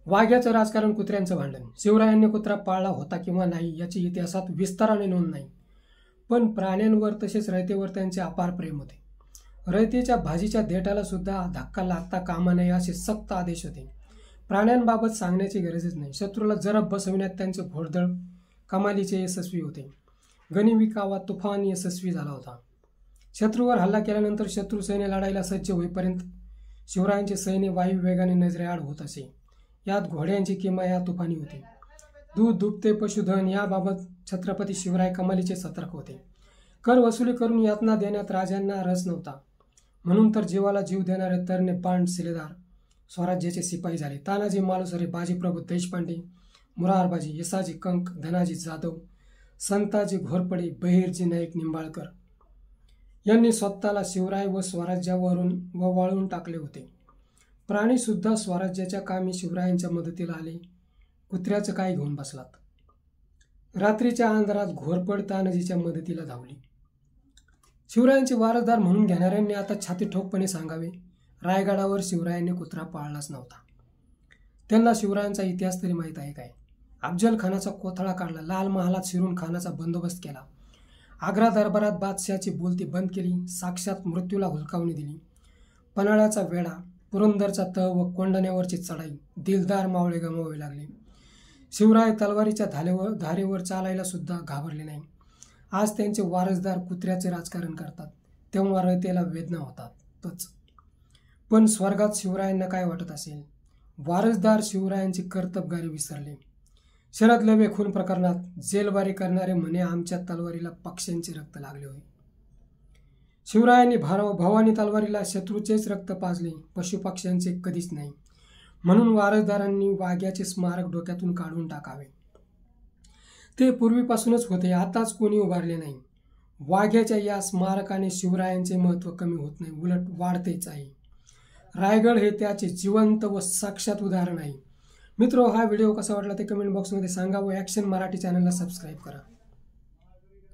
वाघ्याचं राजकारण, कुत्र्यांचं भांडण. शिवरायांनी कुत्रा पाळला होता किंवा नाही याची इतिहासात विस्ताराने नोंद नाही, पण प्राण्यांवर तसेच रयतेवर त्यांचे अपार प्रेम होते. रयतेच्या भाजीच्या देठाला सुद्धा धक्का लागता कामा नये असे सक्त आदेश होते. प्राण्यांबाबत सांगण्याची गरजच नाही. शत्रूला जरब बसविण्यात त्यांचे घोडदळ कमालीचे यशस्वी होते. गनिमी कावा तुफान यशस्वी झाला होता. शत्रूवर हल्ला केल्यानंतर शत्रू सैन्य लढाईला सज्ज होईपर्यंत शिवरायांचे सैन्य वायू वेगाने नजरेआड होत असे. यात घोड्यांची किमया तुफानी होती. दूध, दुभते पशुधन याबाबत छत्रपती शिवराय कमालीचे सतर्क होते. कर वसुली करून यातना देण्यात राजांना रस नव्हता. म्हणून तर जीवाला जीव देणारे तरणे बांड शिलेदार स्वराज्याचे शिपाई झाले. तानाजी मालुसरे, बाजीप्रभू देशपांडे, मुरारबाजी, यसाजी कंक, धनाजी जाधव, संताजी घोरपडे, बहिर्जी नाईक निंबाळकर यांनी स्वतःला शिवराय व स्वराज्यावरून वाळून टाकले होते. प्राणी सुद्धा स्वराज्याच्या कामी शिवरायांच्या मदतीला आले. कुत्र्याचं काय घेऊन बसलात. रात्रीच्या अंधारात घोरपड तानाजीच्या मदतीला धावली. शिवरायांचे वारसदार म्हणून घेणाऱ्यांनी आता छाती ठोकपणे सांगावे, रायगडावर शिवरायांनी कुत्रा पाळलाच नव्हता. त्यांना शिवरायांचा इतिहास तरी माहीत आहे काय? अफजल खानाचा कोथळा काढला, लाल महालात शिरून खानाचा बंदोबस्त केला, आग्रा दरबारात बादशाची बोलती बंद केली, साक्षात मृत्यूला हुलकावणी दिली, पन्हाळ्याचा वेढा, पुरंदरचा तह व कोंढाण्यावरची चढाई, दिलदार मावळे गमावे लागले. शिवराय तलवारीच्या धारेवर चालायला सुद्धा घाबरले नाही. आज त्यांचे वारसदार कुत्र्याचे राजकारण करतात, तेव्हा रयतेला वेदना होतातच. पण स्वर्गात शिवरायांना काय वाटत असेल? वारसदार शिवरायांची कर्तबगारी विसरले. शरद लवे खून प्रकरणात जेलबारी करणारे म्हणे आमच्या तलवारीला पक्ष्यांचे रक्त लागले होते. शिवरायांनी भवानी तलवारीला शत्रूचेच रक्त पाजले, पशुपक्ष्यांचे कधीच नाही. म्हणून वारसदारांनी वाघ्याचे स्मारक डोक्यातून काढून टाकावे. ते पूर्वीपासूनच होते, आताच कोणी उभारले नाही. वाघ्याच्या या स्मारकाने शिवरायांचे महत्त्व कमी होत नाही, उलट वाढतेच आहे. रायगड हे त्याचे जिवंत व साक्षात उदाहरण आहे. मित्रो, हा व्हिडिओ कसा वाटला ते कमेंट बॉक्समध्ये सांगा व ॲक्शन मराठी चॅनलला सबस्क्राईब करा.